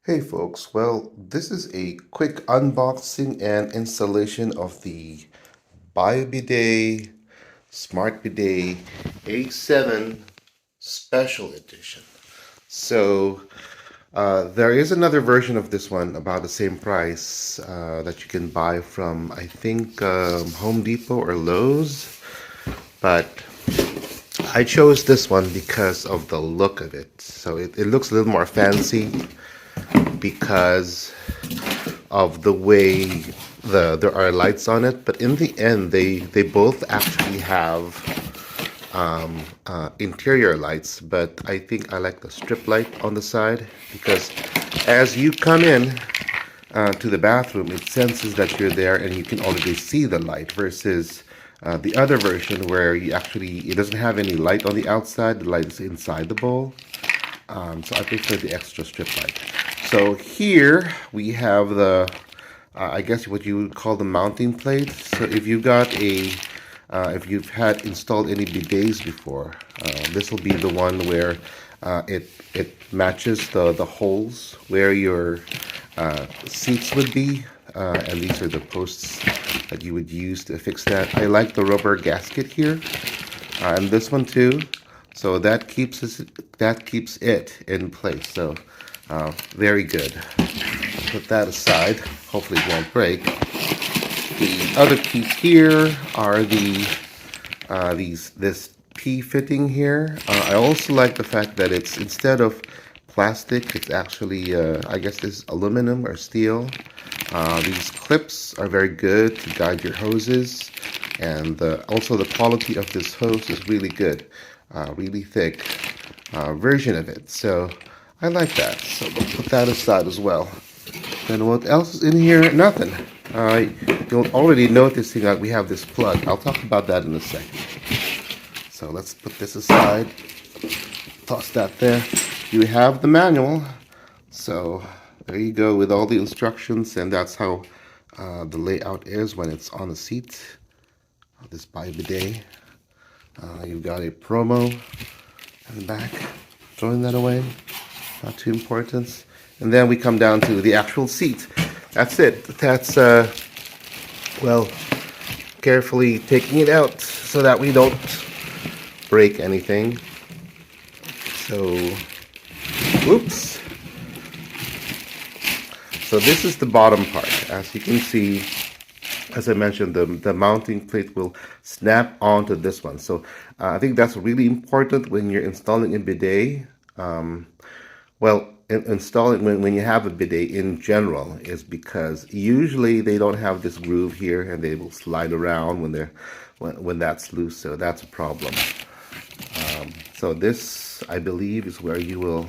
Hey folks, well, this is a quick unboxing and installation of the Bio Bidet Smart Bidet A7 Special Edition. So, there is another version of this one about the same price that you can buy from, I think, Home Depot or Lowe's, but I chose this one because of the look of it. So it looks a little more fancy because of the way there are lights on it, but in the end they both actually have interior lights. But I think I like the strip light on the side because as you come in to the bathroom, it senses that you're there and you can already see the light versus the other version where you actually it doesn't have any light on the outside. The light is inside the bowl. So I prefer the extra strip light. So here we have the, I guess what you would call the mounting plate. So if you've got if you've had installed any bidets before, this will be the one where it matches the holes where your seats would be, and these are the posts that you would use to fix that. I like the rubber gasket here, and this one too. So that keeps it in place. So very good. Put that aside. Hopefully it won't break. The other piece here are this P fitting here. I also like the fact that it's instead of plastic, it's actually I guess this is aluminum or steel. These clips are very good to guide your hoses, and also the quality of this hose is really good, really thick version of it. So I like that. So we'll put that aside as well. Then what else is in here? Nothing. You'll already noticing that we have this plug. I'll talk about that in a second. So let's put this aside. Toss that there. You have the manual. So there you go with all the instructions, and that's how the layout is when it's on the seat. This Bio Bidet. You've got a promo in the back. Throwing that away. Not too important. And then we come down to the actual seat. That's it. That's, well, carefully taking it out so that we don't break anything. So, whoops. So this is the bottom part. As you can see, as I mentioned, the mounting plate will snap onto this one. So I think that's really important when you're installing a bidet. Well, installing when you have a bidet in general is because usually they don't have this groove here and they will slide around when that's loose, so that's a problem. So this, I believe, is where you will,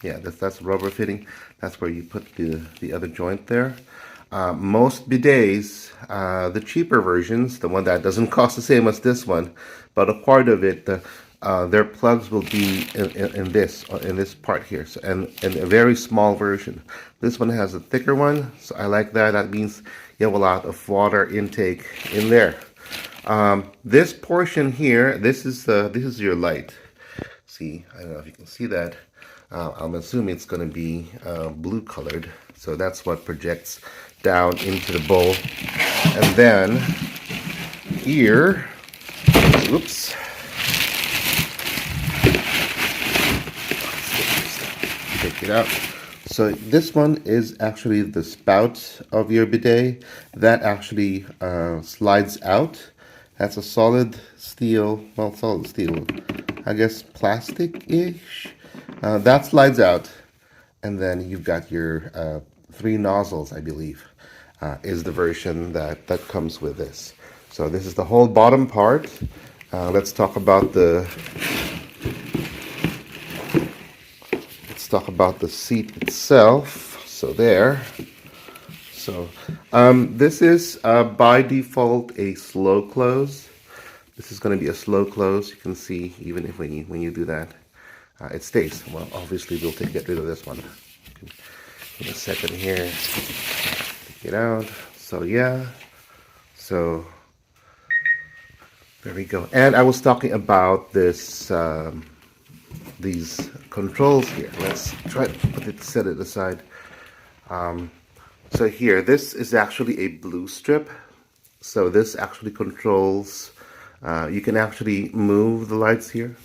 yeah, that's rubber fitting. That's where you put the other joint there. Most bidets, the cheaper versions, the one that doesn't cost the same as this one, but a part of it, their plugs will be in this part here, so, and a very small version. This one has a thicker one, so I like that. That means you have a lot of water intake in there. This portion here, this is your light. See, I don't know if you can see that. I'm assuming it's going to be blue colored, so that's what projects down into the bowl. And then here, oops, take it out. So this one is actually the spout of your bidet that actually slides out. That's a solid steel, well, solid steel, I guess plastic-ish. That slides out, and then you've got your 3 nozzles, I believe, is the version that comes with this. So this is the whole bottom part. Let's talk about the seat itself. So there. So this is by default a slow close. This is going to be a slow close. You can see even if when you do that, it stays. Well, obviously we'll get rid of this one in a second here. Take it out. So yeah. So there we go. And I was talking about this these controls here. Let's try to set it aside. So here, this is actually a blue strip. So this actually controls, you can actually move the lights here.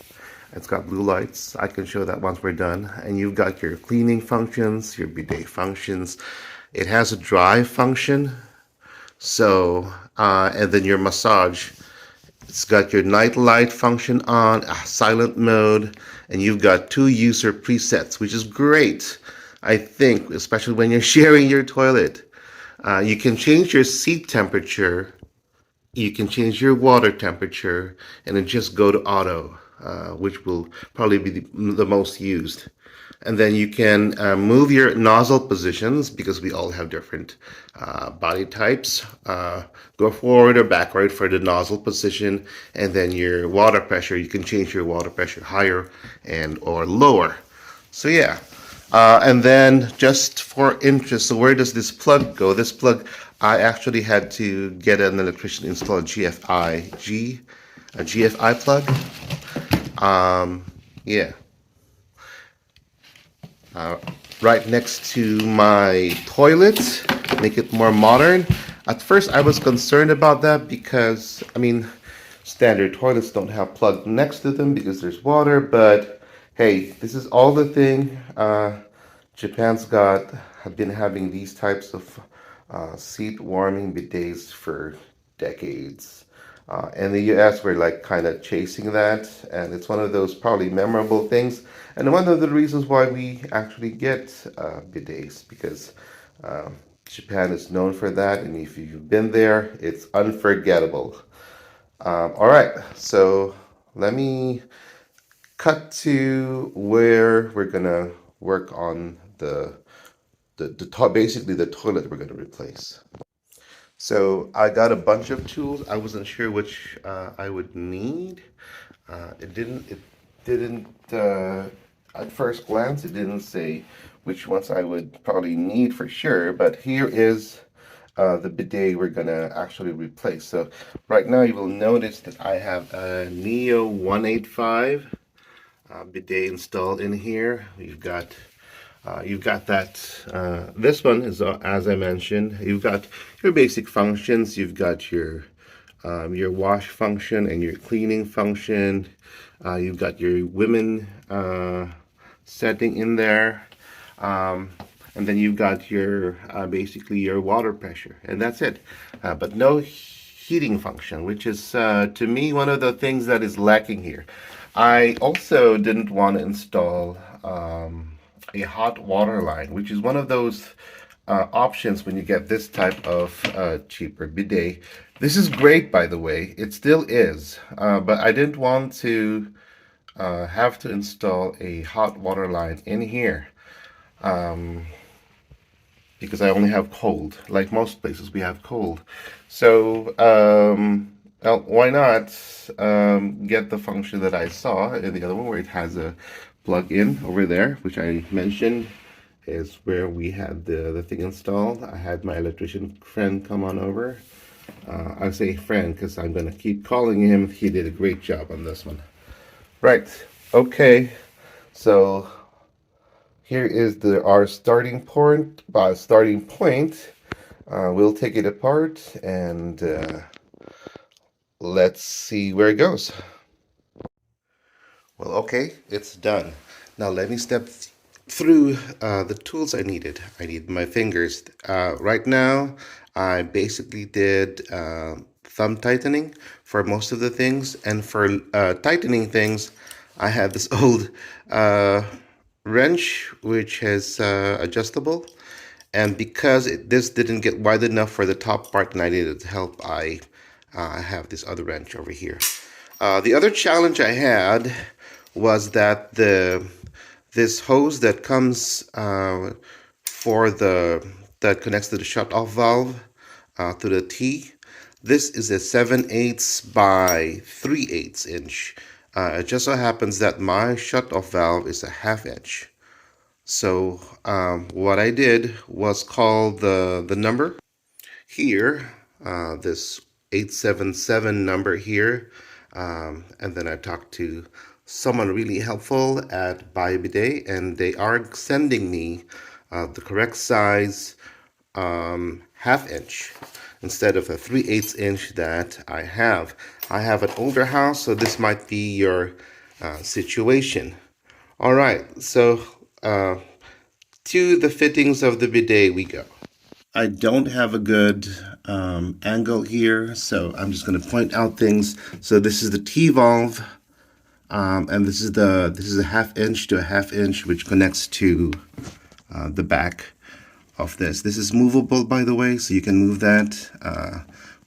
It's got blue lights. I can show that once we're done. And you've got your cleaning functions, your bidet functions. It has a dry function. So, and then your massage. It's got your night light function on, silent mode, and you've got 2 user presets, which is great. I think, especially when you're sharing your toilet. You can change your seat temperature, you can change your water temperature, and then just go to auto, which will probably be the most used. And then you can move your nozzle positions because we all have different body types. Go forward or backward for the nozzle position, and then your water pressure. You can change your water pressure higher and or lower. So yeah, and then just for interest, so where does this plug go? This plug, I actually had to get an electrician to install a GFI plug. Yeah. Right next to my toilet, make it more modern. At first, I was concerned about that because, I mean, standard toilets don't have plug next to them because there's water, but hey, this is all the thing. Japan's have been having these types of seat warming bidets for decades. In the US, we're like kind of chasing that, and it's one of those probably memorable things. And one of the reasons why we actually get bidets, because Japan is known for that, and if you've been there, it's unforgettable. All right, so let me cut to where we're gonna work on basically the toilet we're gonna replace. So I got a bunch of tools. I wasn't sure which I would need. It didn't at first glance it didn't say which ones I would probably need for sure. But here is the bidet we're gonna actually replace. So right now you will notice that I have a Neo 185 bidet installed in here. You've got that. This one is, as I mentioned, you've got your basic functions. You've got your wash function and your cleaning function. You've got your women setting in there, and then you've got your basically your water pressure, and that's it. But no heating function, which is to me one of the things that is lacking here. I also didn't want to install a hot water line, which is one of those options when you get this type of cheaper bidet. This is great, by the way. It still is, but I didn't want to have to install a hot water line in here because I only have cold. Like most places, we have cold. So well, why not get the function that I saw in the other one where it has a plug-in over there, which I mentioned is where we had the thing installed. I had my electrician friend come on over. I say friend because I'm going to keep calling him. He did a great job on this one. Right. Okay. So here is our starting point. We'll take it apart and let's see where it goes. Well, okay, it's done. Now let me step through the tools I needed. I need my fingers. Right now, I basically did thumb tightening for most of the things. And for tightening things, I have this old wrench, which is adjustable. And because this didn't get wide enough for the top part and I needed help, I have this other wrench over here. The other challenge I had was that this hose that comes that connects to the shut-off valve to the T, this is a 7/8 by 3/8 inch. It just so happens that my shut-off valve is a 1/2 inch. So what I did was call the number here, this 877 number here, and then I talked to someone really helpful at Bio Bidet, and they are sending me the correct size half inch instead of a 3/8 inch that I have. I have an older house, so this might be your situation. All right, so to the fittings of the bidet we go. I don't have a good angle here, so I'm just going to point out things. So this is the T-valve, and this is a half inch to a half inch, which connects to the back of this. This is movable, by the way, so you can move that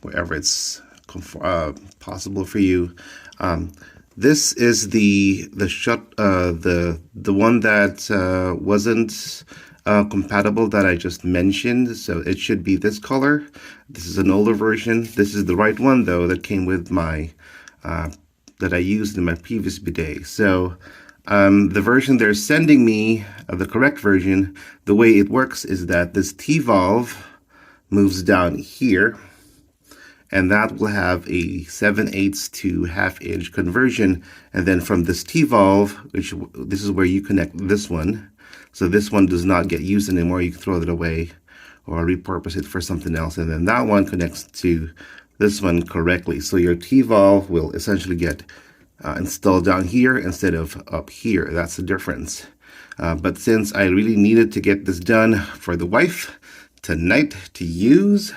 wherever it's possible for you. This is the one that wasn't compatible that I just mentioned. So it should be this color. This is an older version. This is the right one though that came with my that I used in my previous bidet. So the version they're sending me, the correct version, the way it works is that this T-valve moves down here, and that will have a 7/8 to half inch conversion. And then from this T-valve, which this is where you connect this one. So this one does not get used anymore. You can throw it away or repurpose it for something else. And then that one connects to this one correctly. So your T-valve will essentially get installed down here instead of up here. That's the difference. But since I really needed to get this done for the wife tonight to use,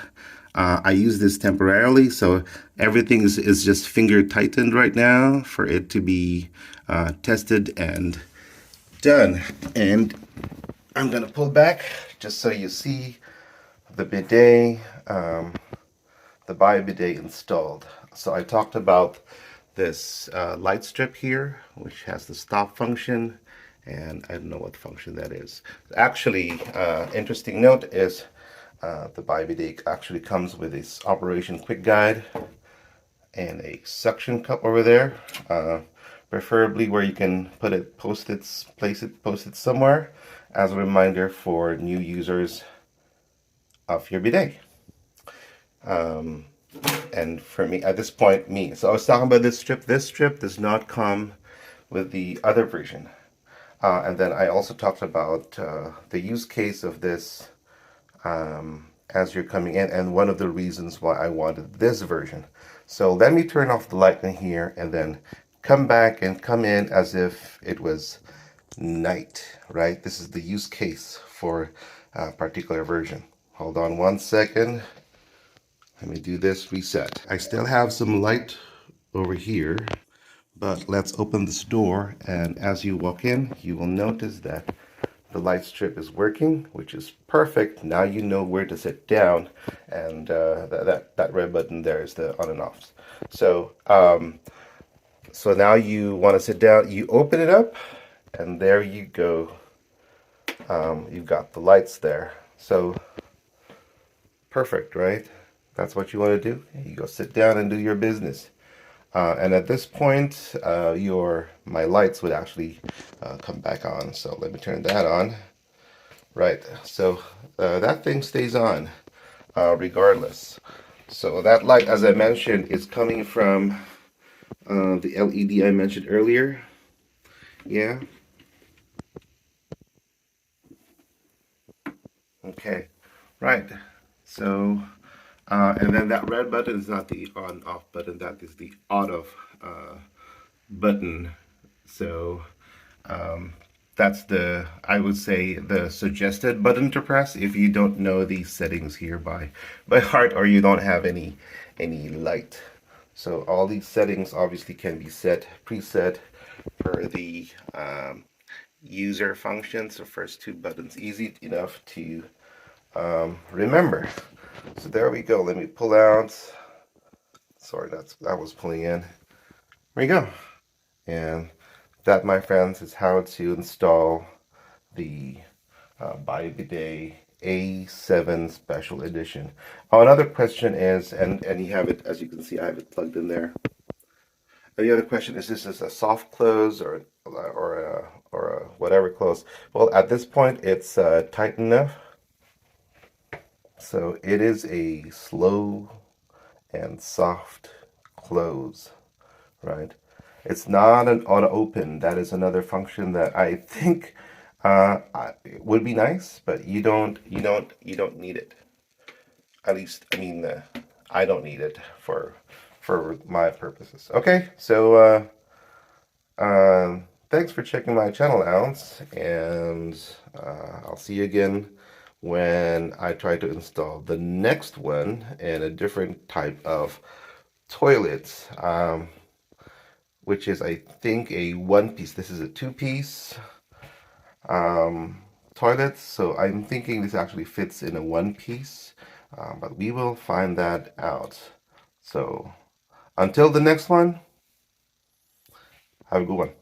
I use this temporarily, so everything is just finger tightened right now for it to be tested and done. And I'm gonna pull back just so you see the bidet, the Bio Bidet installed. So I talked about this light strip here, which has the stop function, and I don't know what function that is. Actually, interesting note is the Bio Bidet actually comes with this operation quick guide and a suction cup over there, preferably where you can put it, post it somewhere as a reminder for new users of your bidet. And for me, at this point, so I was talking about this strip. This strip does not come with the other version. And then I also talked about the use case of this as you're coming in, and one of the reasons why I wanted this version. So let me turn off the light in here and then come back and come in as if it was night, right? This is the use case for a particular version. Hold on one second. Let me do this reset. I still have some light over here, but let's open this door, and as you walk in, you will notice that the light strip is working, which is perfect. Now you know where to sit down, and that red button there is the on and off. So so now you want to sit down, you open it up, and there you go. You've got the lights there. So perfect, right? That's what you want to do. You go sit down and do your business. And at this point, my lights would actually come back on. So let me turn that on. Right, so that thing stays on regardless. So that light, as I mentioned, is coming from the LED I mentioned earlier. Yeah. Okay. Right. So, and then that red button is not the on-off button. That is the on-off button. So, that's I would say, the suggested button to press if you don't know these settings here by heart, or you don't have any light. So all these settings obviously can be preset per the user functions. The first two buttons, easy enough to remember. So there we go. Let me pull out. Sorry, that was pulling in. There we go. And that, my friends, is how to install the Bio Bidet A7 Special Edition. Oh, another question is, and you have it, as you can see, I have it plugged in there. And the other question is, this is a soft close or a whatever close? Well, at this point, it's tight enough. So it is a slow and soft close, right? It's not an auto open. That is another function that I think would be nice, but you don't need it. At least, I mean, I don't need it for my purposes. Okay, so thanks for checking my channel out, and I'll see you again when I try to install the next one and a different type of toilet, which is, I think, a one piece. This is a two-piece toilet, so I'm thinking this actually fits in a one piece, but we will find that out. So until the next one, have a good one.